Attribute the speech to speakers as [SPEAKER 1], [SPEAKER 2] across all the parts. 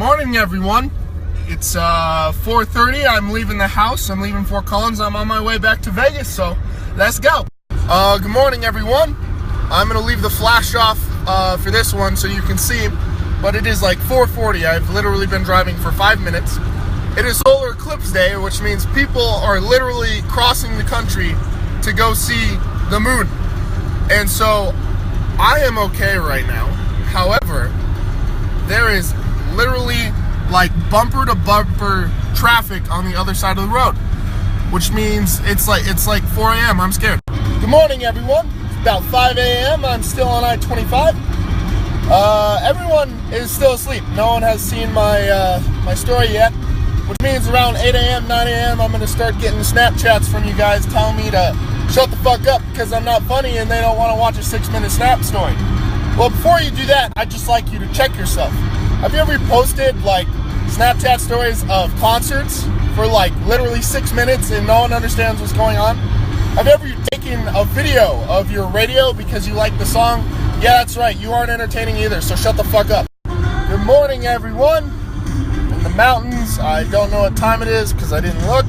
[SPEAKER 1] Morning, everyone. It's 4:30. I'm leaving the house. I'm leaving Fort Collins. I'm on my way back to Vegas, so let's go. Good morning, everyone. I'm gonna leave the flash off for this one so you can see, but it is like 4:40. I've literally been driving for 5 minutes. It is solar eclipse day, which means people are literally crossing the country to go see the moon. And so I am okay right now. However, there is literally like bumper to bumper traffic on the other side of the road, which means it's like 4 a.m. I'm scared. Good morning, everyone. It's about 5 a.m. I'm still on I-25. Everyone is still asleep. No one has seen my story yet, which means around 8 a.m., 9 a.m. I'm gonna start getting Snapchats from you guys telling me to shut the fuck up because I'm not funny and they don't want to watch a 6-minute Snap story. Well, before you do that, I'd just like you to check yourself. Have you ever posted like Snapchat stories of concerts for like literally 6 minutes and no one understands what's going on? Have you ever taken a video of your radio because you like the song? Yeah, that's right, you aren't entertaining either, so shut the fuck up. Good morning, everyone. In the mountains, I don't know what time it is because I didn't look.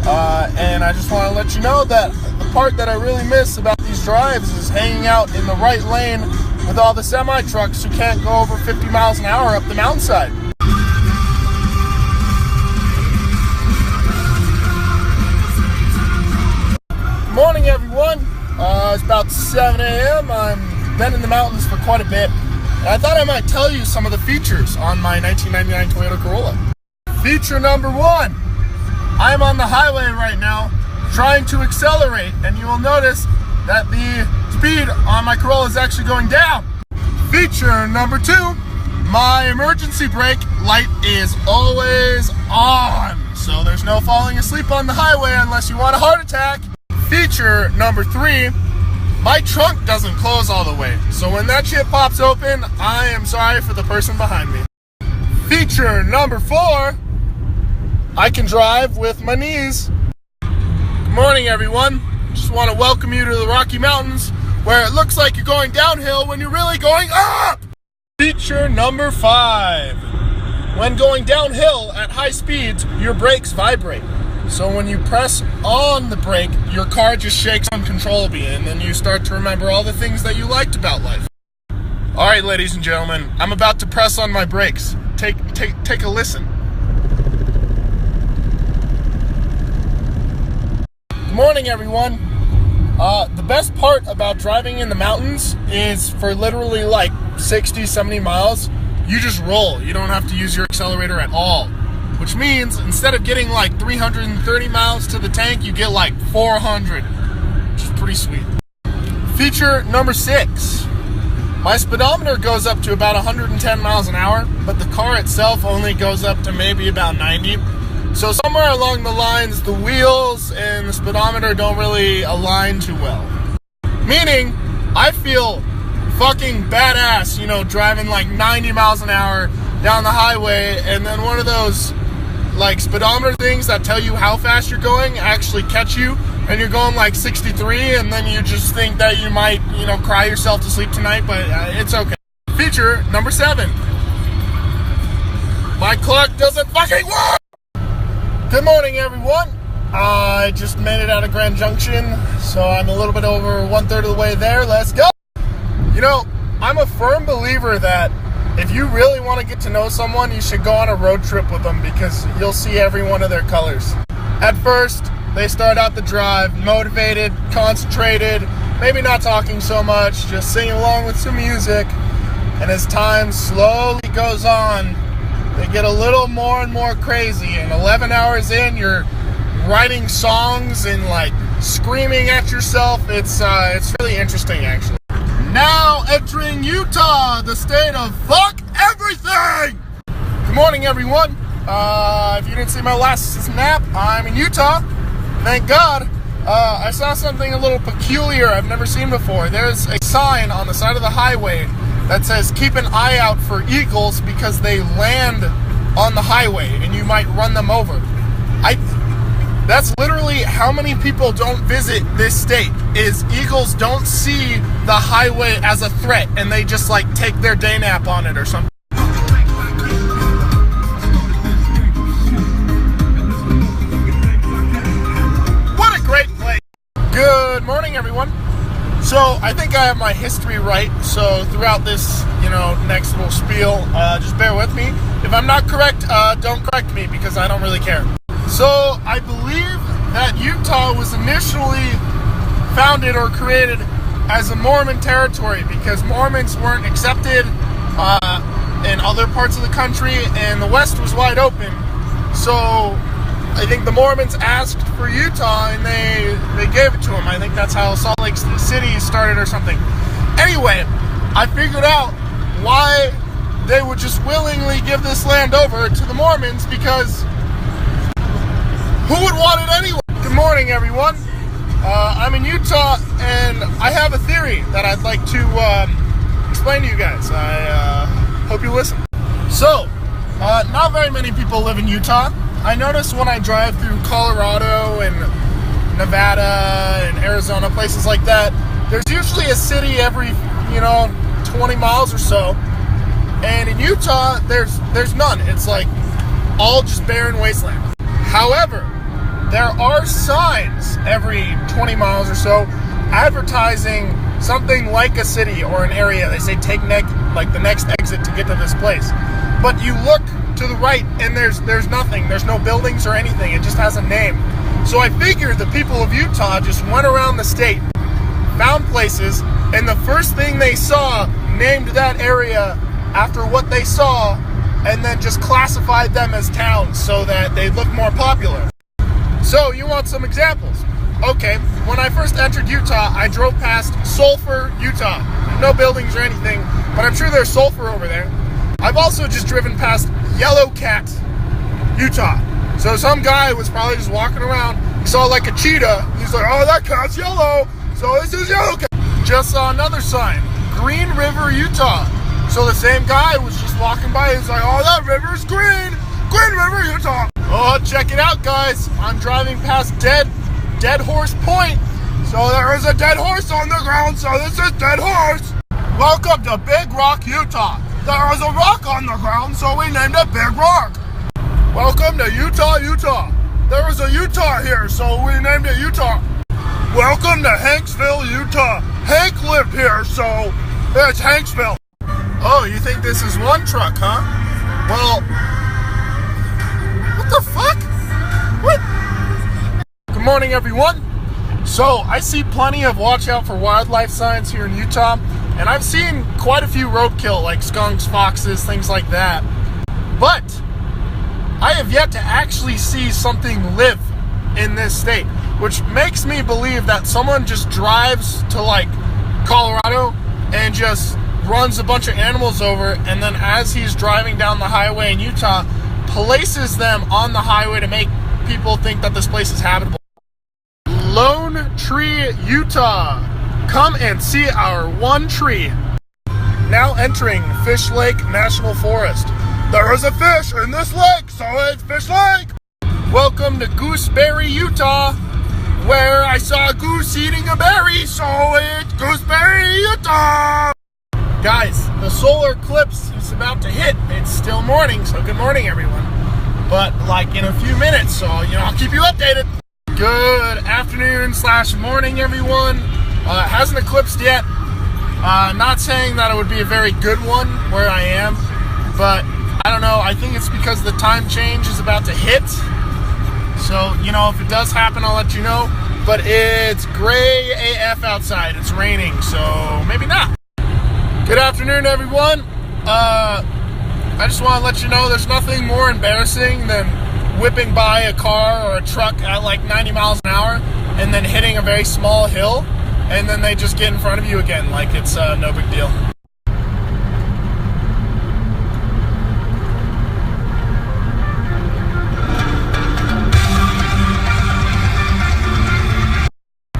[SPEAKER 1] And I just want to let you know that the part that I really miss about these drives is hanging out in the right lane with all the semi-trucks who can't go over 50 miles an hour up the mountainside. Good morning, everyone. It's about 7 a.m. I've been in the mountains for quite a bit, and I thought I might tell you some of the features on my 1999 Toyota Corolla. Feature number 1. I'm on the highway right now trying to accelerate, and you will notice that the speed on my Corolla is actually going down. Feature number 2, my emergency brake light is always on, so there's no falling asleep on the highway unless you want a heart attack. Feature number 3, my trunk doesn't close all the way, so when that shit pops open, I am sorry for the person behind me. Feature number 4, I can drive with my knees. Good morning, everyone. Just want to welcome you to the Rocky Mountains, where it looks like you're going downhill when you're really going up. Feature number 5. When going downhill at high speeds, your brakes vibrate. So when you press on the brake, your car just shakes uncontrollably, and then you start to remember all the things that you liked about life. All right, ladies and gentlemen, I'm about to press on my brakes. Take a listen. Good morning, everyone. The best part about driving in the mountains is for literally like 60, 70 miles, you just roll. You don't have to use your accelerator at all. Which means instead of getting like 330 miles to the tank, you get like 400, which is pretty sweet. Feature number 6. My speedometer goes up to about 110 miles an hour, but the car itself only goes up to maybe about 90. So somewhere along the lines, the wheels and the speedometer don't really align too well. Meaning, I feel fucking badass, driving like 90 miles an hour down the highway, and then one of those like speedometer things that tell you how fast you're going actually catch you, and you're going like 63, and then you just think that you might, cry yourself to sleep tonight, but it's okay. Feature number 7. My clock doesn't fucking work! Good morning, everyone. I just made it out of Grand Junction, so I'm a little bit over 1/3 of the way there. Let's go! I'm a firm believer that if you really want to get to know someone, you should go on a road trip with them because you'll see every one of their colors. At first, they start out the drive motivated, concentrated, maybe not talking so much, just singing along with some music. And as time slowly goes on, they get a little more and more crazy, and 11 hours in, you're writing songs and like screaming at yourself. It's really interesting, actually. Now entering Utah, the state of fuck everything. Good morning, everyone. If you didn't see my last snap, I'm in Utah. Thank God. I saw something a little peculiar I've never seen before. There's a sign on the side of the highway that says keep an eye out for eagles because they land on the highway and you might run them over. That's literally how many people don't visit this state, is eagles don't see the highway as a threat and they just like take their day nap on it or something. So I think I have my history right. So throughout this, next little spiel, just bear with me. If I'm not correct, don't correct me because I don't really care. So I believe that Utah was initially founded or created as a Mormon territory because Mormons weren't accepted in other parts of the country, and the West was wide open. So I think the Mormons asked for Utah, and they gave it to them. I think that's how Salt Lake City started or something. Anyway, I figured out why they would just willingly give this land over to the Mormons, because who would want it anyway? Good morning, everyone. I'm in Utah, and I have a theory that I'd like to explain to you guys. I hope you listen. So, not very many people live in Utah. I notice when I drive through Colorado and Nevada and Arizona, places like that, there's usually a city every, 20 miles or so. And in Utah, there's none. It's like all just barren wasteland. However, there are signs every 20 miles or so advertising something like a city or an area. They say take the next exit to get to this place. But you look to the right and there's nothing. There's no buildings or anything. It just has a name. So I figured the people of Utah just went around the state, found places, and the first thing they saw named that area after what they saw, and then just classified them as towns so that they look more popular. So you want some examples? Okay, when I first entered Utah, I drove past Sulphur, Utah. No buildings or anything, but I'm sure there's sulfur over there. I've also just driven past Yellow Cat, Utah. So some guy was probably just walking around, he saw like a cheetah, he's like, oh, that cat's yellow, so this is Yellow Cat. Just saw another sign, Green River, Utah. So the same guy was just walking by, he's like, oh, that river's green, Green River, Utah. Oh, check it out, guys. I'm driving past Dead Horse Point. So there is a dead horse on the ground, so this is Dead Horse. Welcome to Big Rock, Utah. There is a rock on the ground, so we named it Big Rock. Welcome to Utah, Utah. There is a Utah here, so we named it Utah. Welcome to Hanksville, Utah. Hank lived here, so it's Hanksville. Oh, you think this is one truck, huh? Well, what the fuck? What? Good morning, everyone. So, I see plenty of watch out for wildlife signs here in Utah, and I've seen quite a few roadkill, like skunks, foxes, things like that. But I have yet to actually see something live in this state, which makes me believe that someone just drives to like Colorado and just runs a bunch of animals over, and then as he's driving down the highway in Utah, places them on the highway to make people think that this place is habitable. Lone Tree, Utah. Come and see our one tree. Now entering Fish Lake National Forest. There is a fish in this lake, so it's Fish Lake. Welcome to Gooseberry, Utah, where I saw a goose eating a berry, so it's Gooseberry, Utah. Guys, the solar eclipse is about to hit. It's still morning, so good morning, everyone. But like in a few minutes, so I'll keep you updated. Good afternoon / morning, everyone. It hasn't eclipsed yet. Not saying that it would be a very good one where I am, but I don't know. I think it's because the time change is about to hit. So, if it does happen, I'll let you know. But it's gray AF outside. It's raining, so maybe not. Good afternoon, everyone. I just want to let you know there's nothing more embarrassing than whipping by a car or a truck at like 90 miles an hour and then hitting a very small hill, and then they just get in front of you again like it's no big deal.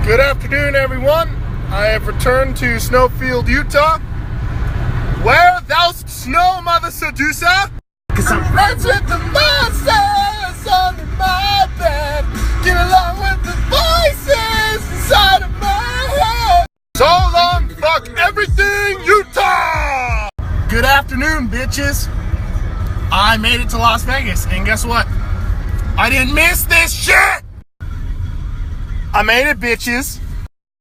[SPEAKER 1] Good afternoon, everyone. I have returned to Snowfield, Utah. Where thou snow, mother seducer? 'Cause I'm friends with the monsters under my bed. Get along with the voices inside of my head. So long, fuck everything, Utah! Good afternoon, bitches. I made it to Las Vegas, and guess what? I didn't miss this shit! I made it, bitches.